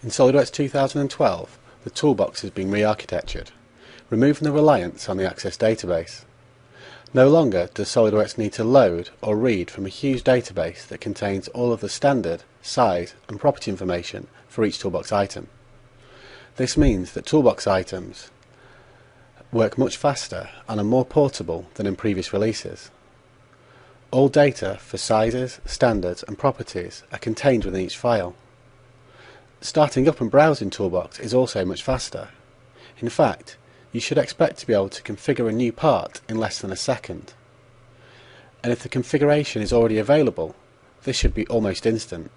In SolidWorks 2012, the toolbox has been re-architectured, removing the reliance on the Access database. No longer does SolidWorks need to load or read from a huge database that contains all of the standard, size and property information for each toolbox item. This means that toolbox items work much faster and are more portable than in previous releases. All data for sizes, standards and properties are contained within each file. Starting up and browsing Toolbox is also much faster. In fact, you should expect to be able to configure a new part in less than a second. And if the configuration is already available, this should be almost instant.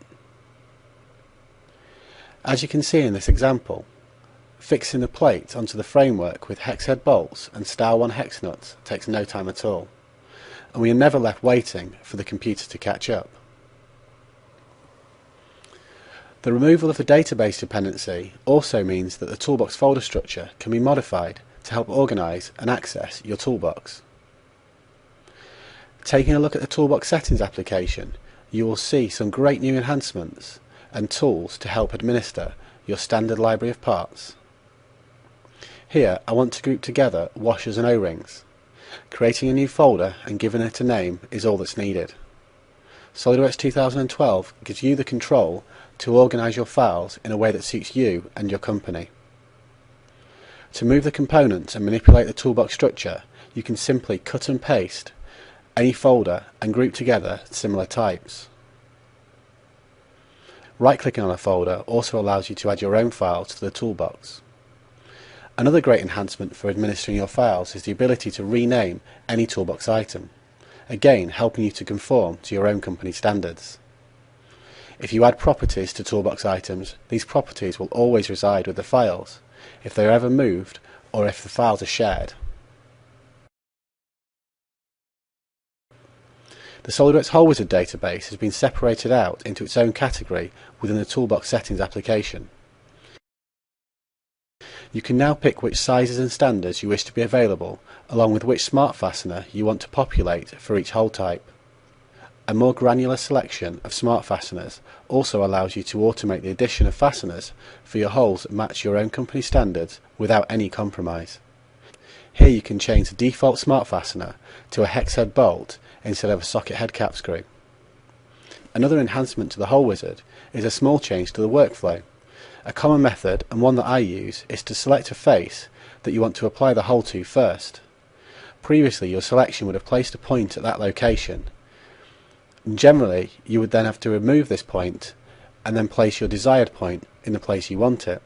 As you can see in this example, fixing the plate onto the framework with hex head bolts and star 1 hex nuts takes no time at all, and we are never left waiting for the computer to catch up. The removal of the database dependency also means that the toolbox folder structure can be modified to help organise and access your toolbox. Taking a look at the Toolbox Settings application, you will see some great new enhancements and tools to help administer your standard library of parts. Here I want to group together washers and O-rings. Creating a new folder and giving it a name is all that's needed. SolidWorks 2012 gives you the control to organise your files in a way that suits you and your company. To move the components and manipulate the toolbox structure, you can simply cut and paste any folder and group together similar types. Right-clicking on a folder also allows you to add your own files to the toolbox. Another great enhancement for administering your files is the ability to rename any toolbox item, again helping you to conform to your own company standards. If you add properties to toolbox items, these properties will always reside with the files, if they are ever moved or if the files are shared. The SolidWorks Whole Wizard database has been separated out into its own category within the Toolbox Settings application. You can now pick which sizes and standards you wish to be available, along with which smart fastener you want to populate for each hole type. A more granular selection of smart fasteners also allows you to automate the addition of fasteners for your holes that match your own company standards without any compromise. Here you can change the default smart fastener to a hex head bolt instead of a socket head cap screw. Another enhancement to the Whole Wizard is a small change to the workflow. A common method, and one that I use, is to select a face that you want to apply the hole to first. Previously your selection would have placed a point at that location. Generally, you would then have to remove this point and then place your desired point in the place you want it.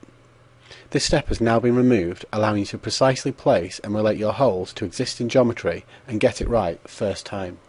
This step has now been removed, allowing you to precisely place and relate your holes to existing geometry and get it right first time.